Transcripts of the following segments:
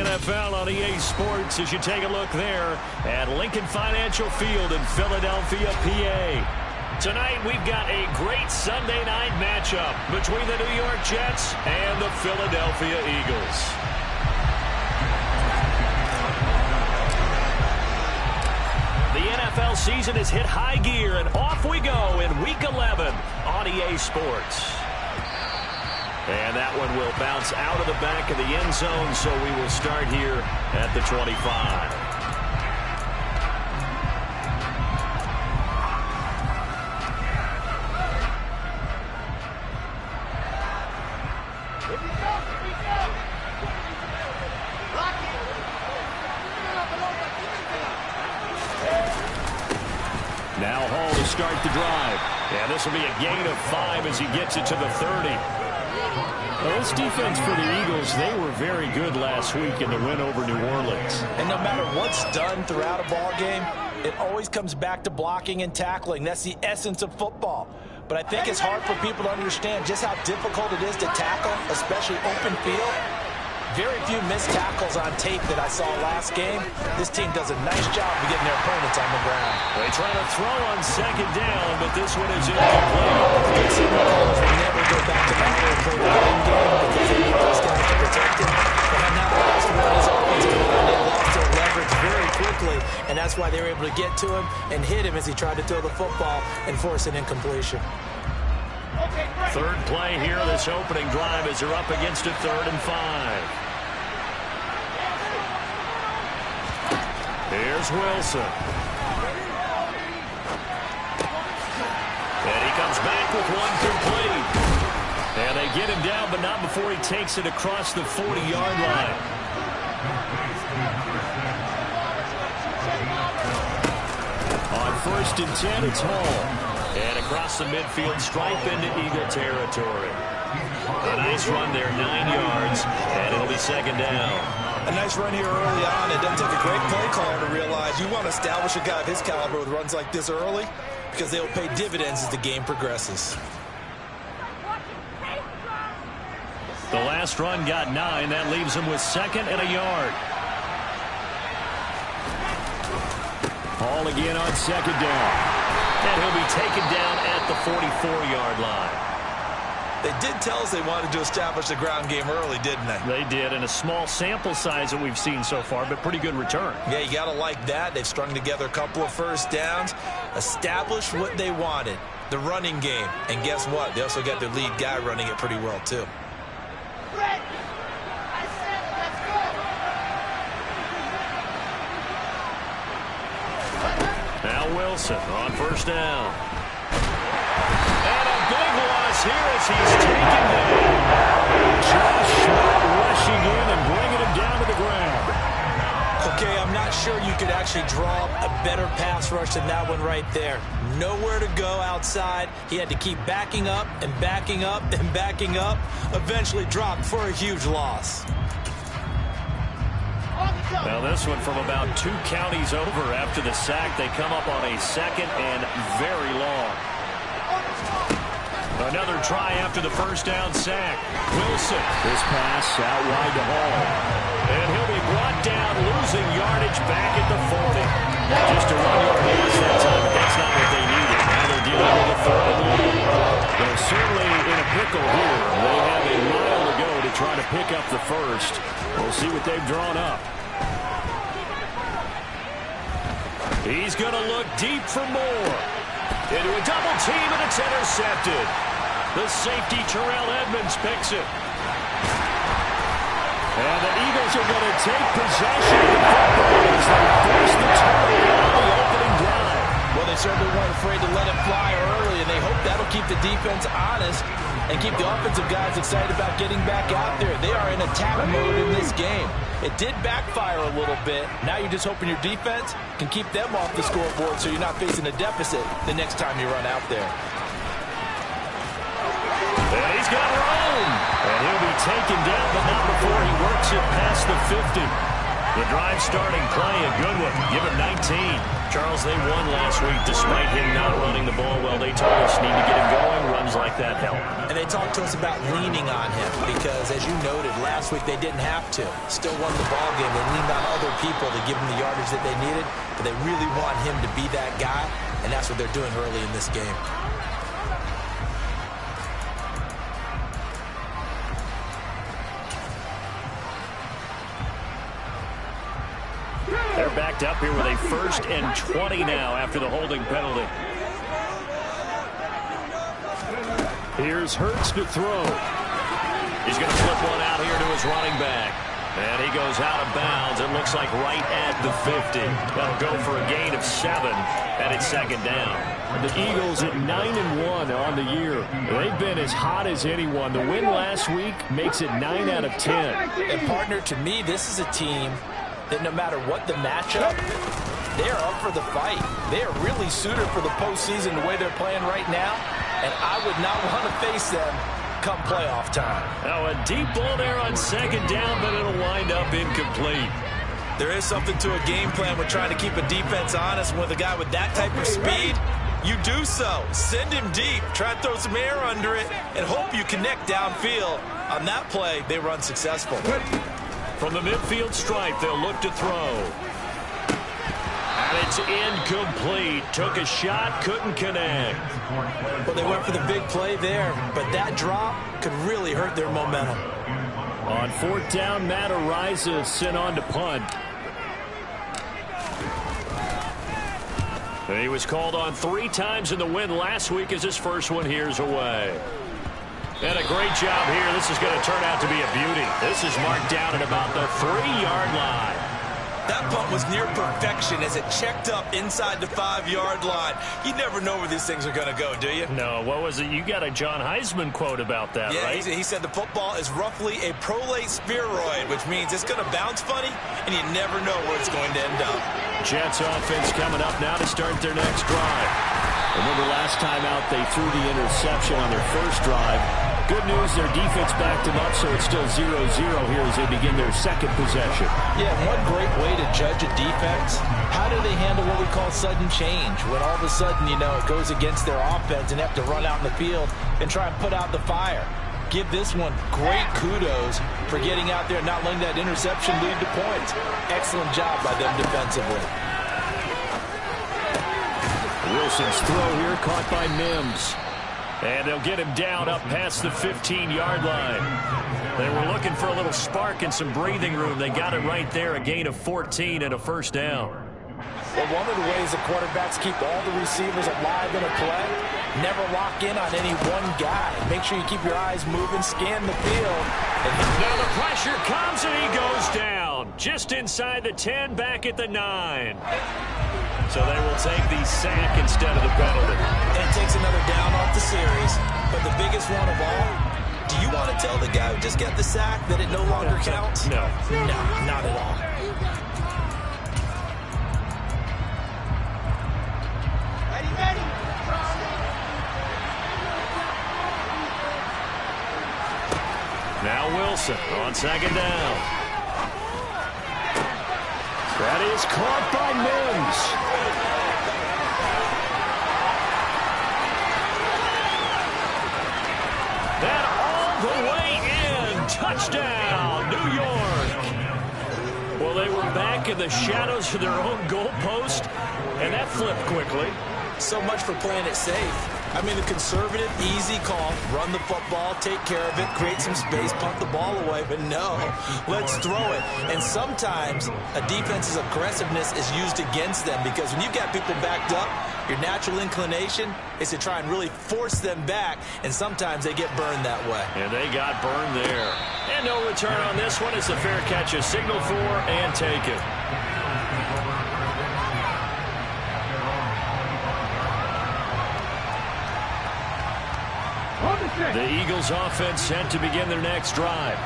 NFL on EA Sports as you take a look there at Lincoln Financial Field in Philadelphia, PA. Tonight we've got a great Sunday night matchup between the New York Jets and the Philadelphia Eagles. The NFL season has hit high gear, and off we go in Week 11 on EA Sports. And that one will bounce out of the back of the end zone, so we will start here at the 25. Now Hall to start the drive. And this will be a gain of 5 as he gets it to the 30. Well, this defense for the Eagles, they were very good last week in the win over New Orleans. And no matter what's done throughout a ball game, it always comes back to blocking and tackling. That's the essence of football. But I think it's hard for people to understand just how difficult it is to tackle, especially open field. Very few missed tackles on tape that I saw last game. This team does a nice job of getting their opponents on the ground. They try to throw on second down, but this one is incomplete. Good signal callers will never go back to that whole play the game because they need those guys to protect him. But had not lost one of his offensive line, they lost their leverage very quickly, and that's why they were able to get to him and hit him as he tried to throw the football and force an incompletion. Third play here, this opening drive as they're up against a 3rd and 5. Here's Wilson. And he comes back with one complete. And they get him down, but not before he takes it across the 40-yard line. On 1st and 10, it's Hall. And across the midfield, stripe into Eagle territory. A nice run there, 9 yards, and it'll be 2nd down. A nice run here early on. It doesn't take a great play caller to realize you want to establish a guy of his caliber with runs like this early because they will pay dividends as the game progresses. The last run got 9. That leaves him with 2nd and a yard. Hall again on 2nd down. And he'll be taken down at the 44-yard line. They did tell us they wanted to establish the ground game early, didn't they? They did, and a small sample size that we've seen so far, but pretty good return. Yeah, you got to like that. They've strung together a couple of first downs, established what they wanted, the running game. And guess what? They also got their lead guy running it pretty well, too. Now Wilson on 1st down. And a big loss here as he's taken down. Josh Sweat rushing in and bringing him down to the ground. Okay, I'm not sure you could actually draw a better pass rush than that one right there. Nowhere to go outside. He had to keep backing up and backing up and backing up. Eventually dropped for a huge loss. Now this one from about 2 counties over after the sack. They come up on a 2nd and very long. Another try after the 1st down sack. Wilson. This pass out wide to Hall. And he'll be brought down, losing yardage back at the 40. Just a 1-yard loss that time, but that's not what they needed. Now they're dealing with a 3rd and long. They're certainly in a pickle here. They have a mile to go to try to pick up the 1st. We'll see what they've drawn up. He's going to look deep for more. Into a double team, and it's intercepted. The safety, Terrell Edmonds, picks it. And the Eagles are going to take possession of the football as they force the turnover on the opening drive. Well, they certainly weren't afraid to let it fly early, and they hope that'll keep the defense honest and keep the offensive guys excited about getting back out there. They are in attack mode in this game. It did backfire a little bit. Now you're just hoping your defense can keep them off the scoreboard so you're not facing a deficit the next time you run out there. And he's got room. And he'll be taken down, but not before he works it past the 50. The drive starting play, a good one. Give him 19. Charles, they won last week despite him not running the ball well. They told us need to get him going. Runs like that help. And they talked to us about leaning on him because, as you noted, last week they didn't have to. Still won the ball game. They leaned on other people to give them the yardage that they needed, but they really want him to be that guy, and that's what they're doing early in this game. They're backed up here with a 1st and 20 now after the holding penalty. Here's Hurts to throw. He's going to flip one out here to his running back. And he goes out of bounds. It looks like right at the 50. That'll go for a gain of 7, and it's 2nd down. The Eagles at 9-1 on the year. They've been as hot as anyone. The win last week makes it 9 out of 10. And, partner, to me, this is a team that no matter what the matchup, they're up for the fight. They are really suited for the postseason the way they're playing right now, and I would not want to face them come playoff time. Now a deep ball there on 2nd down, but it'll wind up incomplete. There is something to a game plan with trying to keep a defense honest. With a guy with that type of speed, you do so. Send him deep, try to throw some air under it, and hope you connect downfield. On that play, they run successful. From the midfield stripe, they'll look to throw. And it's incomplete. Took a shot, couldn't connect. Well, they went for the big play there, but that drop could really hurt their momentum. On 4th down, Matt Ariza sent on to punt. He was called on 3 times in the win last week as his first one here's away. And a great job here. This is going to turn out to be a beauty. This is marked down at about the 3-yard line. That punt was near perfection as it checked up inside the 5-yard line. You never know where these things are going to go, do you? No, what was it? You got a John Heisman quote about that, yeah, right? He said the football is roughly a prolate spheroid, which means it's going to bounce funny, and you never know where it's going to end up. Jets offense coming up now to start their next drive. Remember last time out they threw the interception on their first drive. Good news, their defense backed them up, so it's still 0-0 here as they begin their 2nd possession. Yeah, one great way to judge a defense, how do they handle what we call sudden change? When all of a sudden, you know, it goes against their offense and they have to run out in the field and try and put out the fire. Give this one great kudos for getting out there and not letting that interception lead to points. Excellent job by them defensively. Wilson's throw here caught by Mims. And they'll get him down up past the 15-yard line. They were looking for a little spark and some breathing room. They got it right there, a gain of 14 and a 1st down. Well, one of the ways the quarterbacks keep all the receivers alive in a play, never lock in on any one guy. Make sure you keep your eyes moving, scan the field. Now the pressure comes and he goes down. Just inside the 10, back at the 9. So they will take the sack instead of the penalty. And it takes another down off the series. But the biggest one of all, do you want to tell the guy who just got the sack that it no longer counts? No. No, not at all. Ready. Now Wilson on 2nd down. That is caught by Mims. That all the way in. Touchdown, New York. Well, they were back in the shadows of their own goalpost, and that flipped quickly. So much for playing it safe. I mean, the conservative, easy call, run the football, take care of it, create some space, punt the ball away. But no, let's throw it. And sometimes a defense's aggressiveness is used against them because when you've got people backed up, your natural inclination is to try and really force them back, and sometimes they get burned that way. And they got burned there. And no return on this one. It's a fair catch, a signal for, and taken. The Eagles offense set to begin their next drive.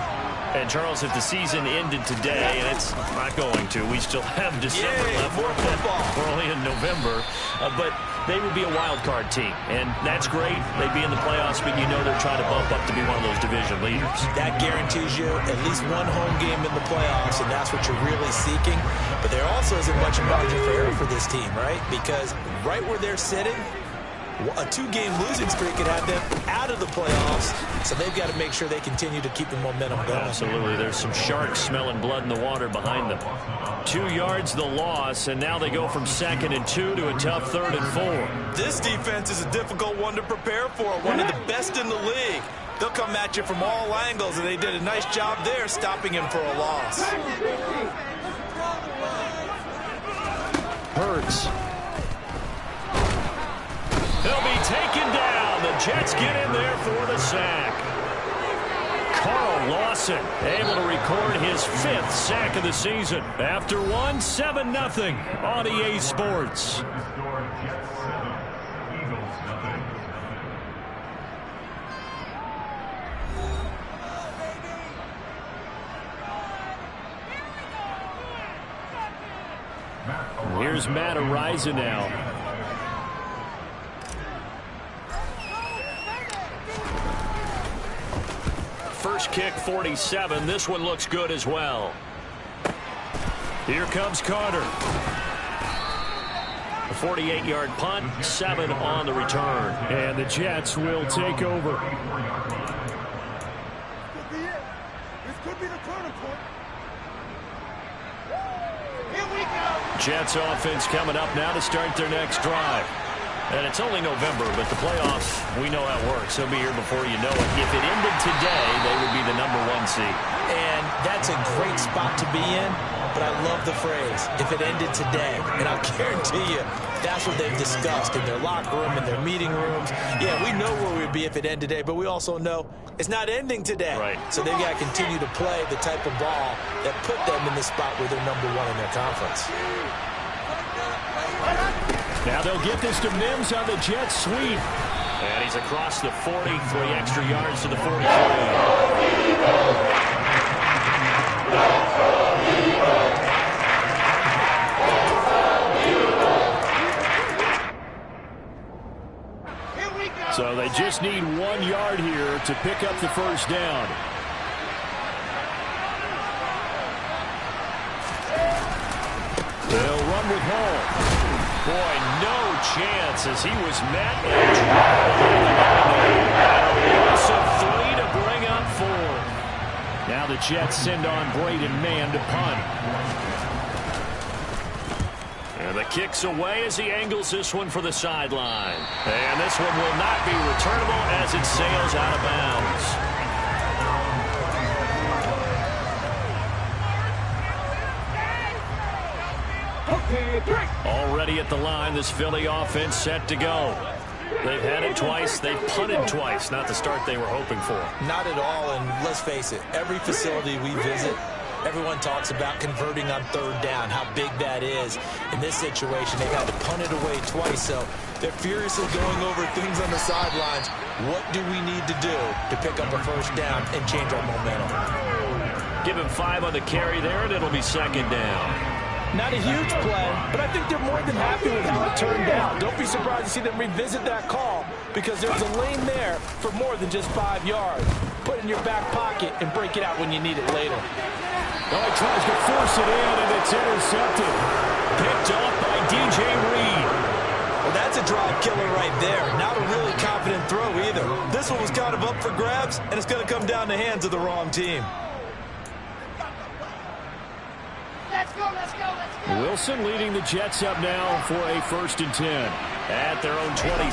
And Charles, if the season ended today, and it's not going to, we still have December left. More football. We're only in November. But they would be a wild card team, and that's great. They'd be in the playoffs, but you know they're trying to bump up to be one of those division leaders. That guarantees you at least one home game in the playoffs, and that's what you're really seeking. But there also isn't much margin for error for this team, right? Because right where they're sitting, a 2-game losing streak could have them out of the playoffs, so they've got to make sure they continue to keep the momentum going. Absolutely. There's some sharks smelling blood in the water behind them. 2 yards the loss, and now they go from 2nd and 2 to a tough 3rd and 4. This defense is a difficult one to prepare for, one of the best in the league. They'll come at you from all angles, and they did a nice job there stopping him for a loss. Hurts. He'll be taken down. The Jets get in there for the sack. Carl Lawson able to record his 5th sack of the season. After one, 7-0 on EA Sports. Here's Matt Ariza now. First kick, 47. This one looks good as well. Here comes Carter. A 48-yard punt, 7 on the return. And the Jets will take over. This could be the turning point. Here we go. Jets offense coming up now to start their next drive. And it's only November, but the playoffs, we know how it works. They'll be here before you know it. If it ended today, they would be the #1 seed. And that's a great spot to be in, but I love the phrase, if it ended today. And I'll guarantee you, that's what they've discussed in their locker room, in their meeting rooms. Yeah, we know where we'd be if it ended today, but we also know it's not ending today. Right. So they've got to continue to play the type of ball that put them in the spot where they're #1 in their conference. Now they'll get this to Mims on the jet sweep. And he's across the 40, 3 extra yards to the 43. So they just need 1 yard here to pick up the first down. They'll run with Hall. Boy, no chance as he was met and dropped behind the 3 to bring up 4. Now the Jets send on Braden Mann to punt. And the kick's away as he angles this one for the sideline. And this one will not be returnable as it sails out of bounds. Already at the line, this Philly offense set to go. They've had it twice. They've punted twice. Not the start they were hoping for. Not at all, and let's face it, every facility we visit, everyone talks about converting on 3rd down, how big that is. In this situation, they've had to punt it away twice, so they're furiously going over things on the sidelines. What do we need to do to pick up a first down and change our momentum? Give him 5 on the carry there, and it'll be 2nd down. Not a huge play, but I think they're more than happy with how it turned out. Don't be surprised to see them revisit that call because there's a lane there for more than just 5 yards. Put it in your back pocket and break it out when you need it later. Oh, he tries to force it in, and it's intercepted. Picked off by DJ Reed. Well, that's a drive killer right there. Not a really confident throw either. This one was kind of up for grabs, and it's going to come down the hands of the wrong team. Let's go, let's go, let's go. Wilson leading the Jets up now for a 1st and 10 at their own 27.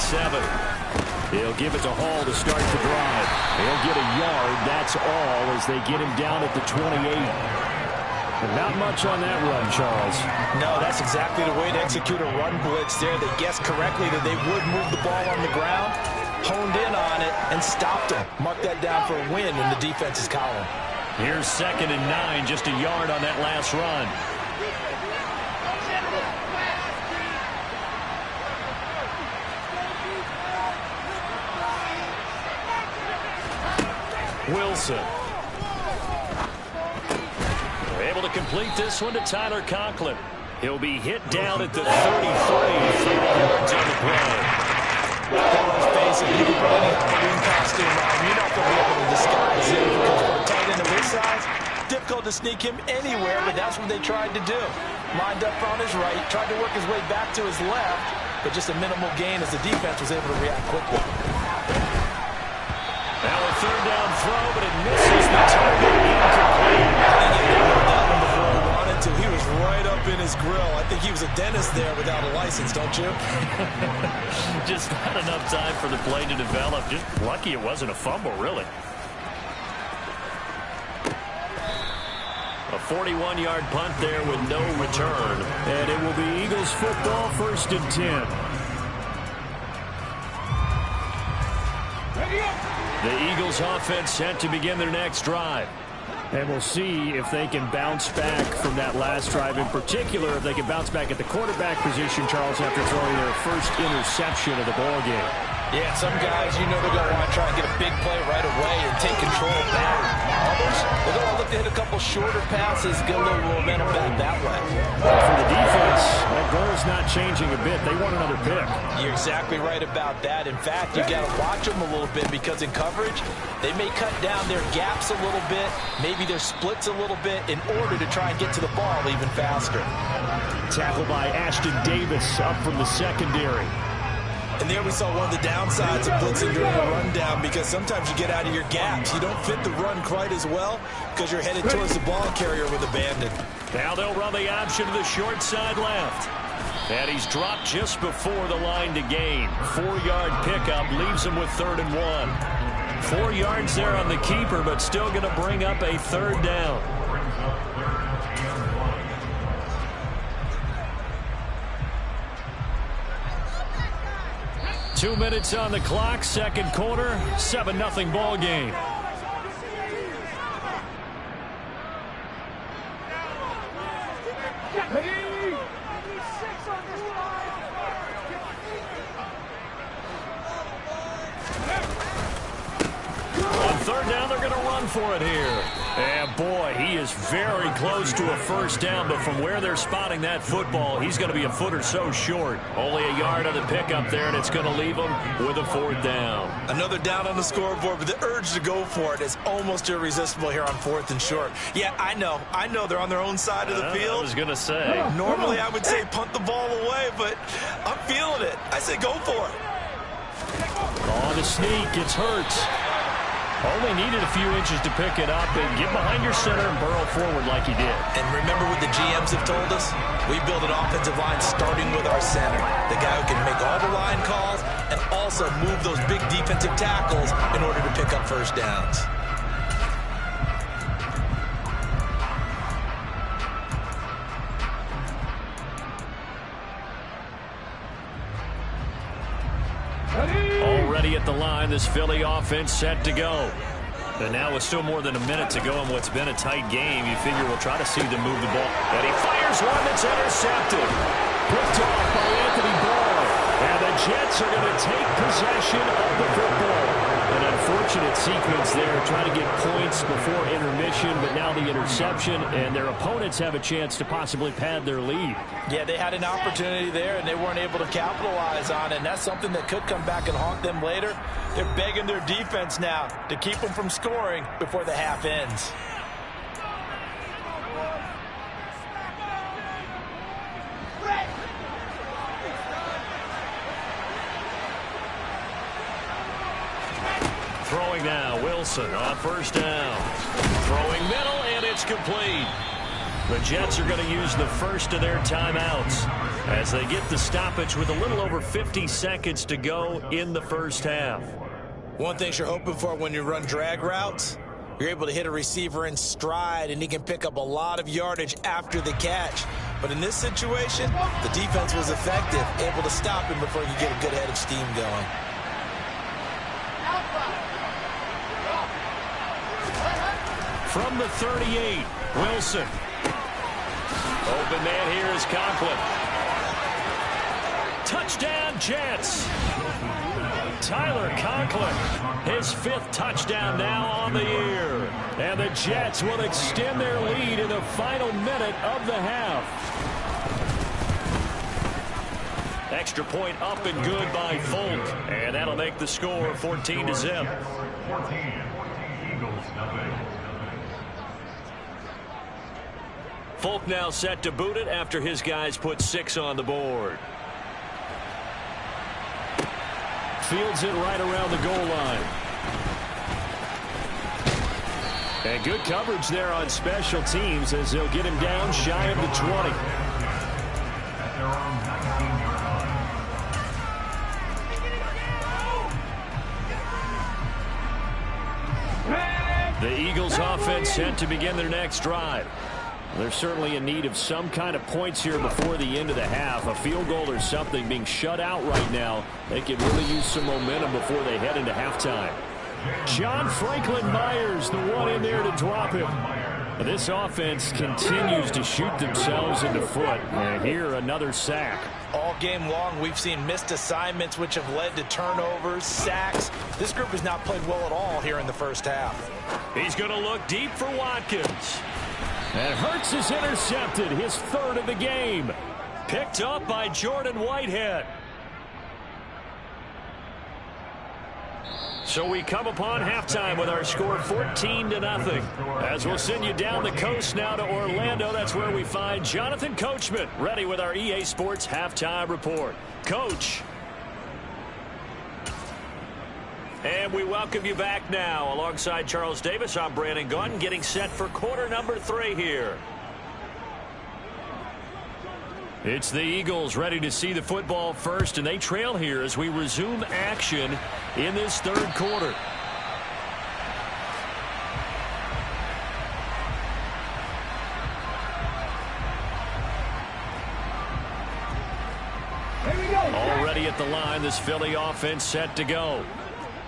He'll give it to Hall to start the drive. He'll get a yard, that's all, as they get him down at the 28. And not much on that run, Charles. No, that's exactly the way to execute a run blitz there. They guessed correctly that they would move the ball on the ground, honed in on it, and stopped him. Mark that down for a win in the defense's column. Here's 2nd and 9, just a yard on that last run. Wilson. They're able to complete this one to Tyler Conklin. He'll be hit down at the 33, 3 yards on the play. able to sneak him anywhere, but that's what they tried to do. Lined up on his right, tried to work his way back to his left, but just a minimal gain as the defense was able to react quickly. Now a third down throw, but it misses the target. Incomplete. I think he nailed that one before he wanted to. He was right up in his grill. I think he was a dentist there without a license, don't you? Just not enough time for the play to develop. Just lucky it wasn't a fumble, really. A 41-yard punt there with no return. And it will be Eagles football, 1st and 10. The Eagles offense set to begin their next drive. And we'll see if they can bounce back from that last drive. In particular, if they can bounce back at the quarterback position, Charles, after throwing their first interception of the ballgame. Yeah, some guys, you know they're going to want to try and get a big play right away and take control back. Others, they're going to look to hit a couple shorter passes, get a little momentum back that way. Well, for the defense, that goal is not changing a bit. They want another pick. You're exactly right about that. In fact, you got to watch them a little bit because in coverage, they may cut down their gaps a little bit, maybe their splits a little bit in order to try and get to the ball even faster. Tackled by Ashton Davis up from the secondary. And there we saw one of the downsides of blitzing during a rundown because sometimes you get out of your gaps. You don't fit the run quite as well because you're headed towards the ball carrier with abandon. Now they'll run the option to the short side left. And he's dropped just before the line to gain. 4-yard pickup leaves him with 3rd and 1. 4 yards there on the keeper, but still going to bring up a 3rd down. Two minutes on the clock, 2nd quarter, 7-0 ball game. On 3rd down, they're going to run for it here. And boy, he is very close to a 1st down, but from where they're spotting that football, he's going to be a foot or so short. Only a yard on the pickup there, and it's going to leave him with a 4th down. Another down on the scoreboard, but the urge to go for it is almost irresistible here on 4th and short. Yeah, I know they're on their own side of the field. I was going to say. Normally I would say punt the ball away, but I'm feeling it. I say go for it. On the sneak, it's Hurts. Only needed a few inches to pick it up and get behind your center and burrow forward like he did. And remember what the GMs have told us? We build an offensive line starting with our center. The guy who can make all the line calls and also move those big defensive tackles in order to pick up 1st downs. Already at the line, this Philly offense set to go. And now with still more than a minute to go in what's been a tight game, you figure we'll try to see them move the ball. And he fires one that's intercepted. Picked off by Anthony Barr. And the Jets are going to take possession of the football. An unfortunate sequence there, trying to get points before intermission, but now the interception, and their opponents have a chance to possibly pad their lead. Yeah, they had an opportunity there, and they weren't able to capitalize on it, and that's something that could come back and haunt them later. They're begging their defense now to keep them from scoring before the half ends. Throwing now, Wilson on 1st down. Throwing middle, and it's complete. The Jets are going to use the first of their timeouts as they get the stoppage with a little over 50 seconds to go in the 1st half. One thing you're hoping for when you run drag routes, you're able to hit a receiver in stride, and he can pick up a lot of yardage after the catch. But in this situation, the defense was effective, able to stop him before he could get a good head of steam going. From the 38, Wilson. Open man here is Conklin. Touchdown, Jets. Tyler Conklin, his 5th touchdown now on the year. And the Jets will extend their lead in the final minute of the half. Extra point up and good by Folk. And that'll make the score 14-0. Folk now set to boot it after his guys put 6 on the board. Fields it right around the goal line. And good coverage there on special teams as they'll get him down shy of the 20. The Eagles offense set to begin their next drive. They're certainly in need of some kind of points here before the end of the half. A field goal or something. Being shut out right now, they could really use some momentum before they head into halftime. John Franklin Myers, the one in there to drop him. This offense continues to shoot themselves in the foot. And here, another sack. All game long, we've seen missed assignments, which have led to turnovers, sacks. This group has not played well at all here in the first half. He's going to look deep for Watkins. And Hurts is intercepted, his 3rd of the game. Picked up by Jordan Whitehead. So we come upon halftime with our score 14-0. As we'll send you down the coast now to Orlando, that's where we find Jonathan Coachman ready with our EA Sports halftime report. Coach. And we welcome you back now. Alongside Charles Davis, I'm Brandon Gunn, getting set for quarter number 3 here. It's the Eagles ready to see the football first, and they trail here as we resume action in this 3rd quarter. Already at the line, this Philly offense set to go.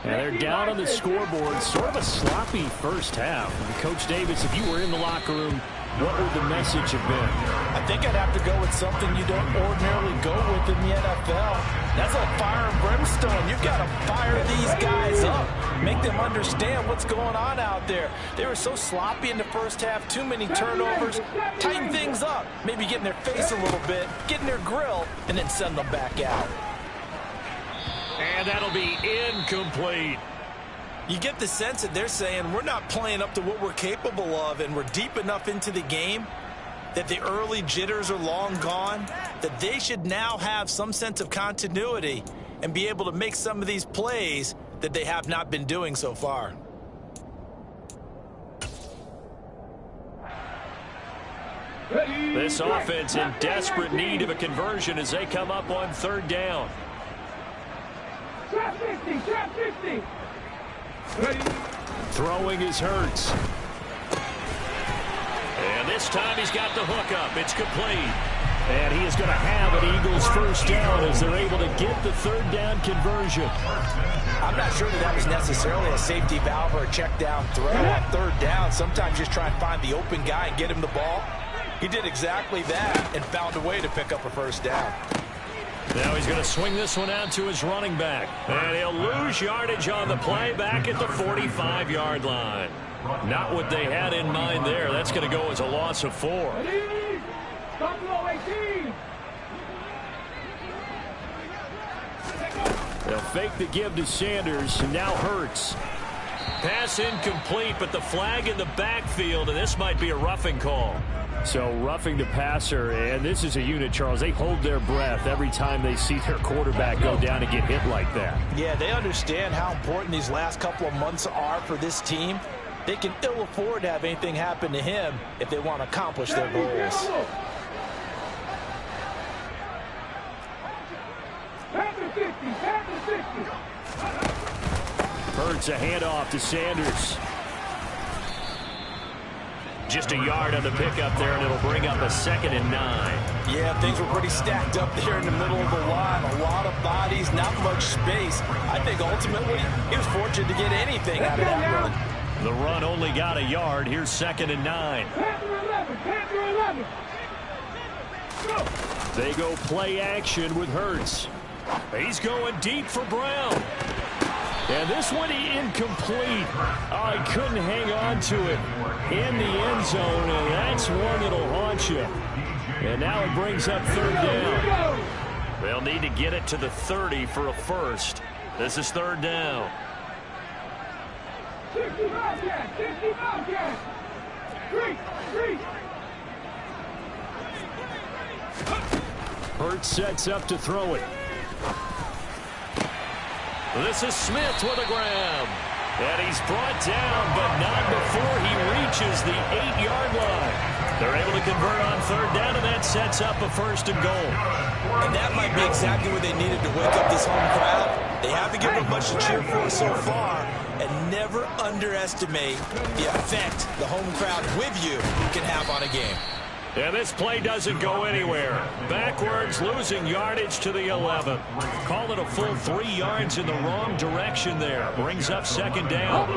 And they're down on the scoreboard. Sort of a sloppy first half. And Coach Davis, if you were in the locker room, what would the message have been? I think I'd have to go with something you don't ordinarily go with in the NFL. That's a fire and brimstone. You've got to fire these guys up. Make them understand what's going on out there. They were so sloppy in the first half. Too many turnovers. Tighten things up. Maybe get in their face a little bit. Get in their grill. And then send them back out. And that'll be incomplete. You get the sense that they're saying we're not playing up to what we're capable of, and we're deep enough into the game that the early jitters are long gone, that they should now have some sense of continuity and be able to make some of these plays that they have not been doing so far. This offense in desperate need of a conversion as they come up on 3rd down. Trap 50, trap 50. Throwing is Hurts. And this time he's got the hook up. It's complete. And he is going to have an Eagles first down as they're able to get the 3rd down conversion. I'm not sure that was necessarily a safety valve or a check down throw on 3rd down. Sometimes just try and find the open guy and get him the ball. He did exactly that and found a way to pick up a first down. Now he's going to swing this one out to his running back. And he'll lose yardage on the play back at the 45-yard line. Not what they had in mind there. That's going to go as a loss of 4. They'll fake the give to Sanders, and now Hurts. Pass incomplete, but the flag in the backfield, and this might be a roughing call. So roughing the passer, and this is a unit, Charles. They hold their breath every time they see their quarterback go down and get hit like that. Yeah, they understand how important these last couple of months are for this team. They can ill afford to have anything happen to him if they want to accomplish their goals. Hurts a handoff to Sanders. Just a yard on the pickup there, and it'll bring up a 2nd and 9. Yeah, things were pretty stacked up there in the middle of the line. A lot of bodies, not much space. I think ultimately he was fortunate to get anything out of that run. The run only got a yard. Here's 2nd and 9. They go play action with Hurts. He's going deep for Brown. And this one incomplete. Oh, he couldn't hang on to it in the end zone, and that's one that'll haunt you. And now it brings up 3rd down. They'll need to get it to the 30 for a first. This is 3rd down. 60 Bobcat, 60 Bobcat. 3. Hurts sets up to throw it. This is Smith with a grab. And he's brought down, but not before he reaches the 8-yard line. They're able to convert on third down, and that sets up a 1st and goal. And that might be exactly what they needed to wake up this home crowd. They haven't given them much to cheer for so far, and never underestimate the effect the home crowd with you can have on a game. And this play doesn't go anywhere. Backwards, losing yardage to the 11. Call it a full 3 yards in the wrong direction there. Brings up 2nd down.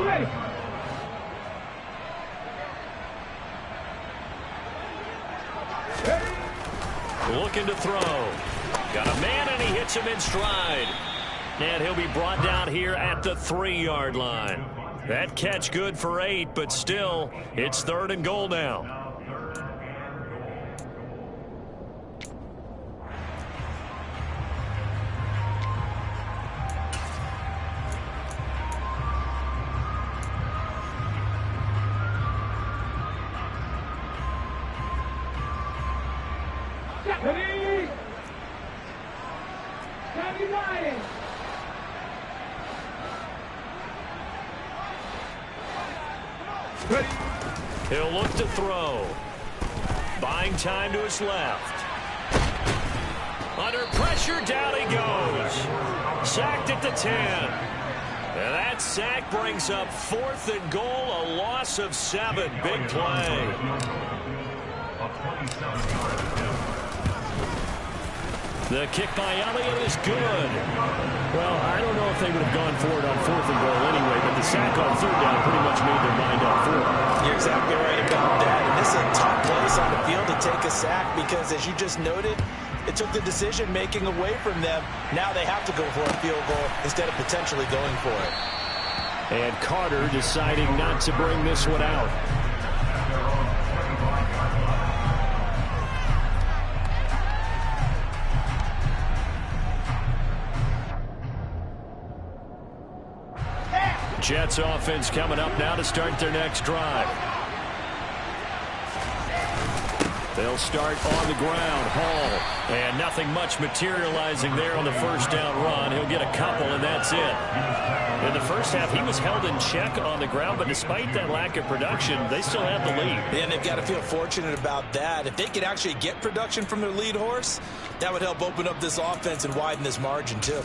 Looking to throw. Got a man, and he hits him in stride. And he'll be brought down here at the 3-yard line. That catch good for 8, but still, it's 3rd and goal now. He'll look to throw. Buying time to his left. Under pressure, down he goes. Sacked at the 10. And that sack brings up 4th and goal, a loss of 7. Big play. The kick by Elliott is good. Well, I don't know if they would have gone for it on 4th and goal anyway, but the sack on 3rd down pretty much made their mind up for it. You're exactly right about that. And this is a tough place on the field to take a sack because, as you just noted, it took the decision-making away from them. Now they have to go for a field goal instead of potentially going for it. And Carter deciding not to bring this one out. Jets offense coming up now to start their next drive. They'll start on the ground. Hall. And nothing much materializing there on the 1st down run. He'll get a couple, and that's it. In the first half, he was held in check on the ground, but despite that lack of production, they still have the lead. And they've got to feel fortunate about that. If they could actually get production from their lead horse, that would help open up this offense and widen this margin, too.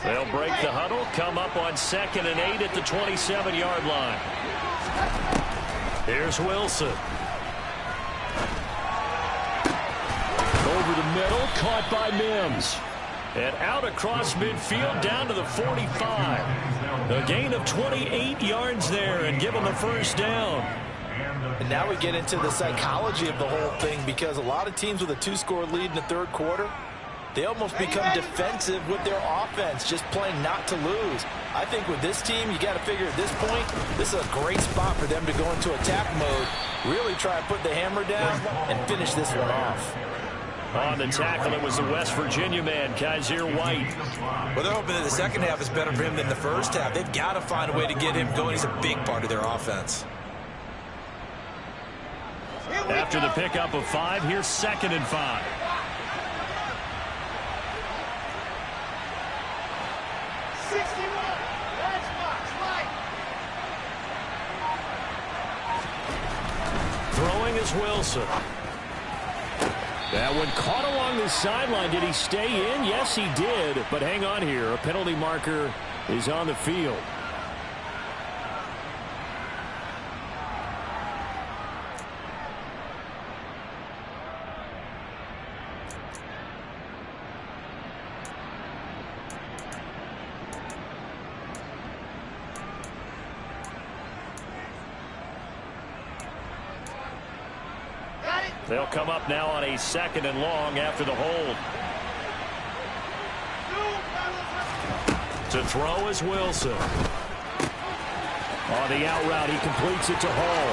They'll break the huddle, come up on 2nd and 8 at the 27-yard line. Here's Wilson. Over the middle, caught by Mims. And out across midfield, down to the 45. A gain of 28 yards there, and give them the 1st down. And now we get into the psychology of the whole thing, because a lot of teams with a 2-score lead in the 3rd quarter, they almost become defensive with their offense, just playing not to lose. I think with this team, you got to figure at this point, this is a great spot for them to go into attack mode, really try to put the hammer down and finish this one off. On the tackle, it was the West Virginia man, Kaiser White. Well, they're hoping that the second half is better for him than the first half. They've got to find a way to get him going. He's a big part of their offense. After the pickup of 5, here's 2nd and 5. Throwing is Wilson. That one caught along the sideline. Did he stay in? Yes, he did. But hang on here. A penalty marker is on the field. They'll come up now on a 2nd and long after the hold. To throw is Wilson. On the out route, he completes it to Hall.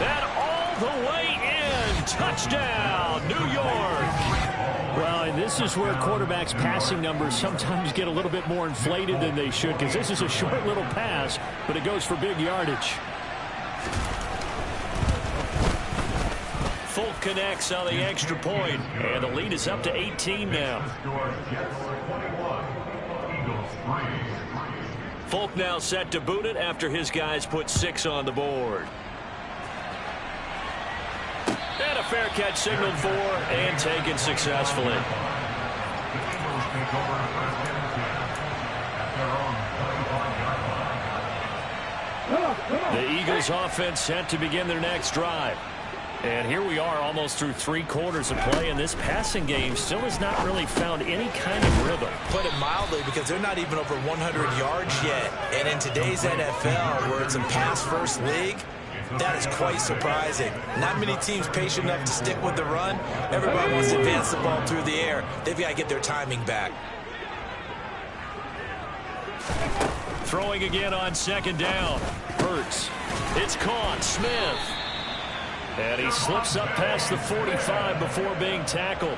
And all the way in. Touchdown, New York. Well, and this is where quarterbacks' passing numbers sometimes get a little bit more inflated than they should, because this is a short little pass, but it goes for big yardage. Folk connects on the extra point, and the lead is up to 18 now. Folk now set to boot it after his guys put 6 on the board. And a fair catch signaled for and taken successfully. The Eagles offense set to begin their next drive. And here we are almost through 3 quarters of play, and this passing game still has not really found any kind of rhythm. Put it mildly, because they're not even over 100 yards yet. And in today's NFL, where it's a pass-first league, that is quite surprising. Not many teams patient enough to stick with the run. Everybody wants to advance the ball through the air. They've got to get their timing back. Throwing again on 2nd down. Hurts. It's caught. Smith. And he slips up past the 45 before being tackled.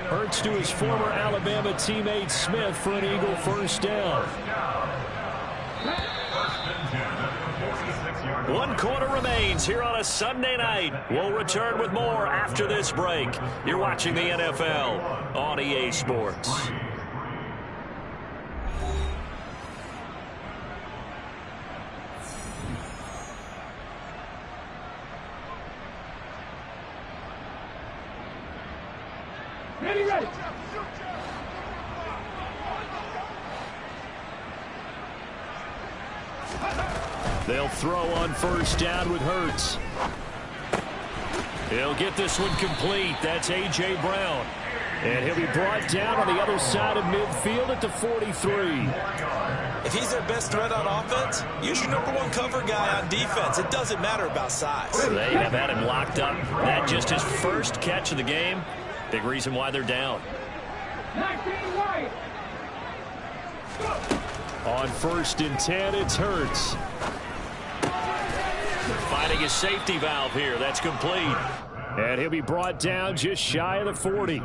Hurts to his former Alabama teammate Smith for an Eagle first down. 1 quarter remains here on a Sunday night. We'll return with more after this break. You're watching the NFL on EA Sports. Ready. They'll throw on first down with Hurts. He'll get this one complete. That's A.J. Brown. And he'll be brought down on the other side of midfield at the 43. If he's their best threat on offense, use your #1 cover guy on defense. It doesn't matter about size. They have had him locked up. That just his first catch of the game. Big reason why they're down. On 1st and 10, it's Hurts. Finding his safety valve here. That's complete. And he'll be brought down just shy of the 40.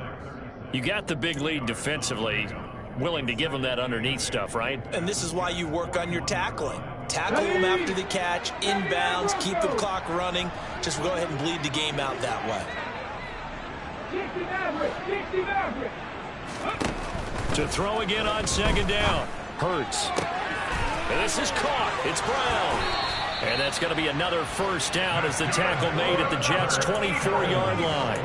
You got the big lead defensively. Willing to give him that underneath stuff, right? And this is why you work on your tackling. Tackle him after the catch, inbounds, keep the clock running. Just go ahead and bleed the game out that way. To throw again on 2nd down. Hurts. And this is caught. It's Brown. And that's going to be another first down as the tackle made at the Jets' 24-yard line.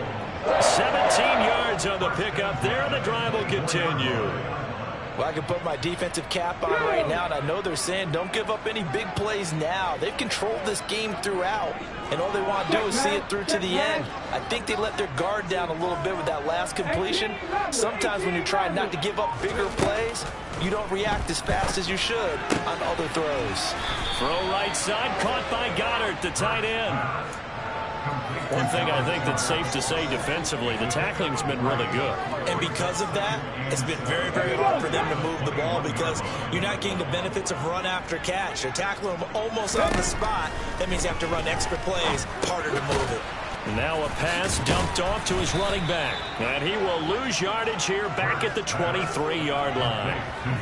17 yards on the pickup there, and the drive will continue. Well, I can put my defensive cap on right now, and I know they're saying don't give up any big plays now. They've controlled this game throughout, and all they want to do is see it through to the end. I think they let their guard down a little bit with that last completion. Sometimes when you're trying not to give up bigger plays, you don't react as fast as you should on other throws. Throw right side, caught by Goddard, the tight end. One thing I think that's safe to say defensively, the tackling's been really good. And because of that, it's been very, very hard for them to move the ball because you're not getting the benefits of run after catch. They're tackling them almost on the spot. That means you have to run extra plays, harder to move it. Now a pass dumped off to his running back. And he will lose yardage here back at the 23-yard line.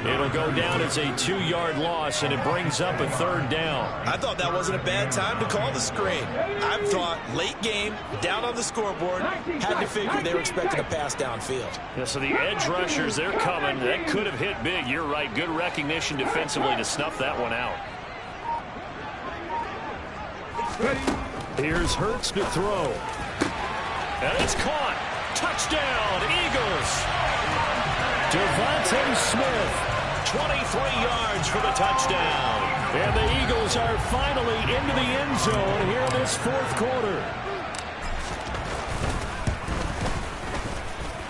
It'll go down as a 2-yard loss, and it brings up a 3rd down. I thought that wasn't a bad time to call the screen. I thought late game, down on the scoreboard, had to figure they were expecting a pass downfield. Yeah, so the edge rushers, they're coming. That could have hit big. You're right. Good recognition defensively to snuff that one out. Here's Hurts to throw. And it's caught. Touchdown, Eagles. Devontae Smith, 23 yards for the touchdown. And the Eagles are finally into the end zone here in this 4th quarter.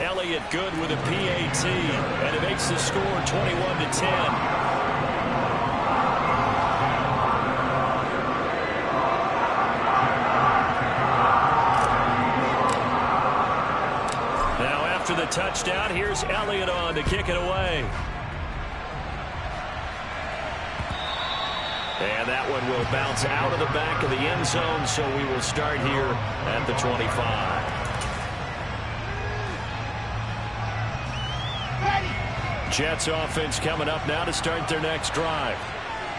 Elliott good with a PAT, and it makes the score 21-10. After the touchdown, here's Elliott on to kick it away. And that one will bounce out of the back of the end zone, so we will start here at the 25. Jets offense coming up now to start their next drive.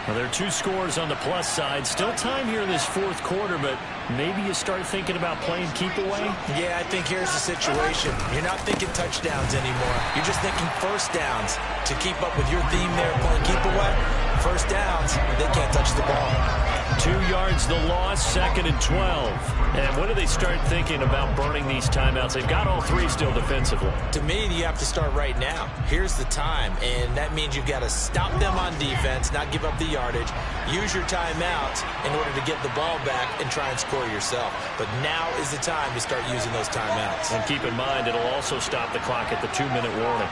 Well, there are 2 scores on the plus side. Still time here in this fourth quarter, but maybe you start thinking about playing keep away? Yeah, I think here's the situation. You're not thinking touchdowns anymore. You're just thinking first downs. To keep up with your theme there, playing keep away, first downs, they can't touch the ball. 2 yards the loss, 2nd and 12. And when do they start thinking about burning these timeouts? They've got all 3 still defensively. To me, you have to start right now. Here's the time, and that means you've got to stop them on defense, not give up the yardage, use your timeouts in order to get the ball back and try and score yourself. But now is the time to start using those timeouts. And keep in mind, it'll also stop the clock at the 2-minute warning.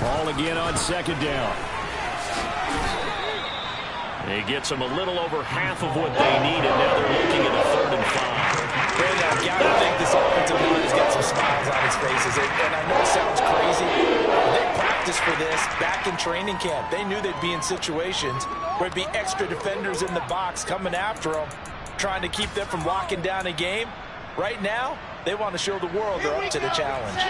Ball again on 2nd down. He gets them a little over half of what they need, and now they're looking at a 3rd and 5. Brandon, I've got to think this offensive line has got some smiles on his faces. And I know it sounds crazy. They practiced for this back in training camp. They knew they'd be in situations where it'd be extra defenders in the box coming after them, trying to keep them from locking down a game. Right now, they want to show the world they're up to the challenge.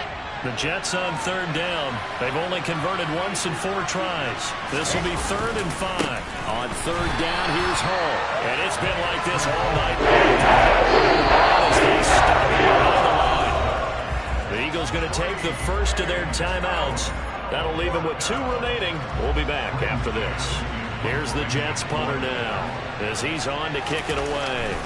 The Jets on 3rd down. They've only converted once in 4 tries. This will be 3rd and 5. On 3rd down, here's Hall. And it's been like this all night. As they stop on the line. The Eagles going to take the first of their timeouts. That'll leave them with 2 remaining. We'll be back after this. Here's the Jets punter now as he's on to kick it away.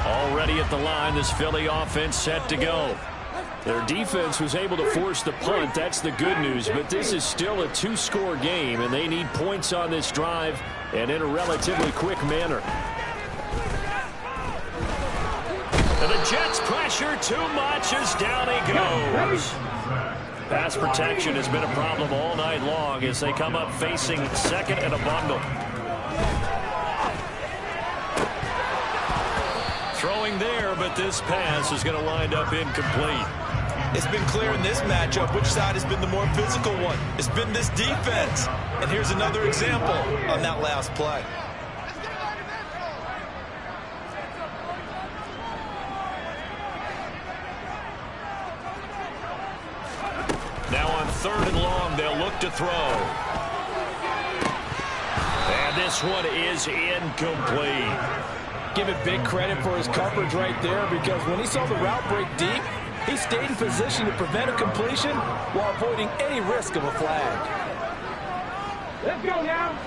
Already at the line, this Philly offense set to go. Their defense was able to force the punt. That's the good news. But this is still a 2-score game, and they need points on this drive and in a relatively quick manner. And the Jets pressure too much as down he goes. Pass protection has been a problem all night long as they come up facing 2nd and a bundle. Throwing there, but this pass is going to wind up incomplete. It's been clear in this matchup which side has been the more physical one. It's been this defense. And here's another example on that last play. Now on 3rd and long, they'll look to throw. And this one is incomplete. Give it big credit for his coverage right there, because when he saw the route break deep, he stayed in position to prevent a completion while avoiding any risk of a flag. Let's go now.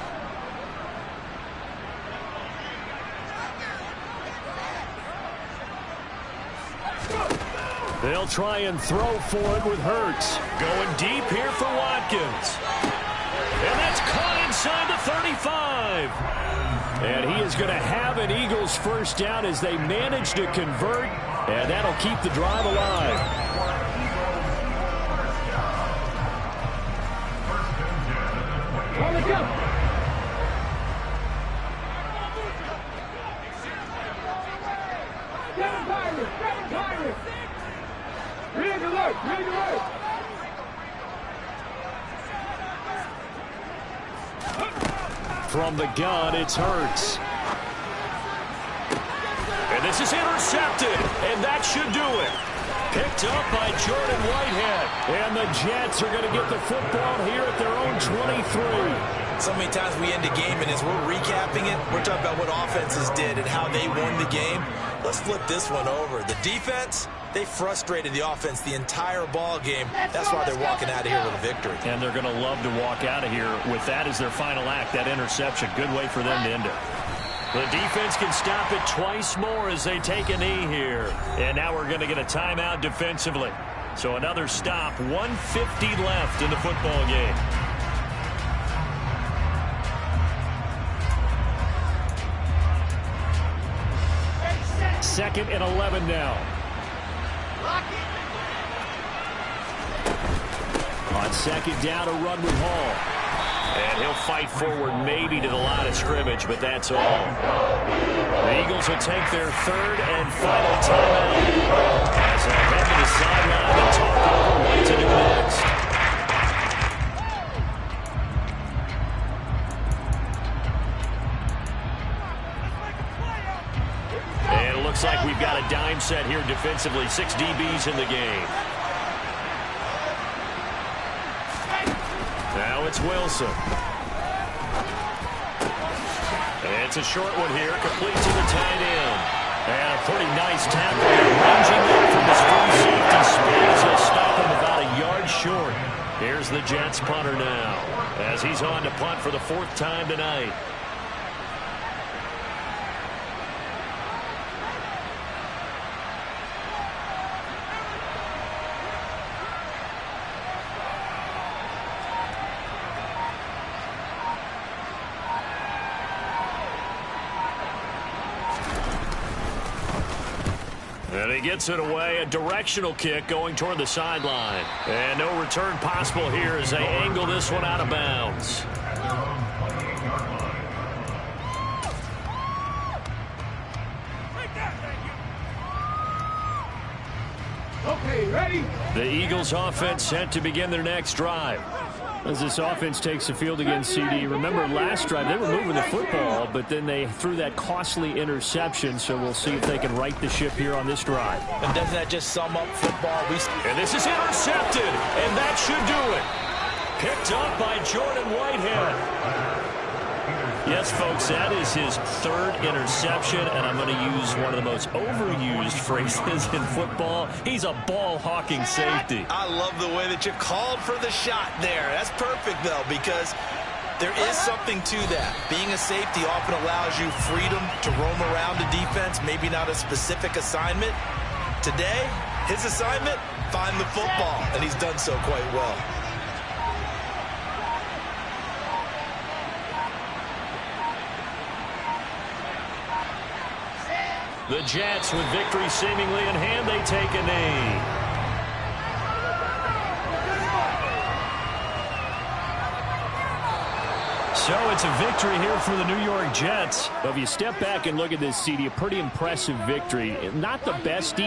They'll try and throw for it with Hurts. Going deep here for Watkins. And that's caught inside the 35. And he is going to have an Eagles first down as they manage to convert, and that'll keep the drive alive. Let's go. Rig alert, rig alert. From the gun, it's Hurts. And this is intercepted, and that should do it. Picked up by Jordan Whitehead. And the Jets are going to get the football here at their own 23. So many times we end a game, and as we're recapping it, we're talking about what offenses did and how they won the game. Let's flip this one over. The defense, they frustrated the offense the entire ball game. That's why they're walking out of here with a victory. And they're going to love to walk out of here with that as their final act, that interception. Good way for them to end it. The defense can stop it twice more as they take a knee here. And now we're going to get a timeout defensively. So another stop, 1:50 left in the football game. Second and 11 now. On second down, a run with Hall. And he'll fight forward maybe to the line of scrimmage, but that's all. The Eagles will take their third and final timeout as they head to the sideline and talk over what to do next. And it looks like we've got a dime set here defensively. 6 DBs in the game. Now it's Wilson. It's a short one here, complete to the tight end. And a pretty nice tackle, ranging there from his free safety spins. He'll stop him about a yard short. Here's the Jets punter now, as he's on to punt for the 4th time tonight. And he gets it away, a directional kick going toward the sideline. And no return possible here as they angle this one out of bounds. Okay, ready? The Eagles offense set to begin their next drive. As this offense takes the field against CD, remember last drive they were moving the football, but then they threw that costly interception, so we'll see if they can right the ship here on this drive. And doesn't that just sum up football? And this is intercepted, and that should do it. Picked up by Jordan Whitehead. Yes, folks, that is his 3rd interception, and I'm going to use one of the most overused phrases in football. He's a ball-hawking safety. I love the way that you called for the shot there. That's perfect, though, because there is something to that. Being a safety often allows you freedom to roam around the defense, maybe not a specific assignment. Today, his assignment, find the football, and he's done so quite well. The Jets, with victory seemingly in hand, they take a knee. So it's a victory here for the New York Jets. But if you step back and look at this, CD, a pretty impressive victory. Not the best defense.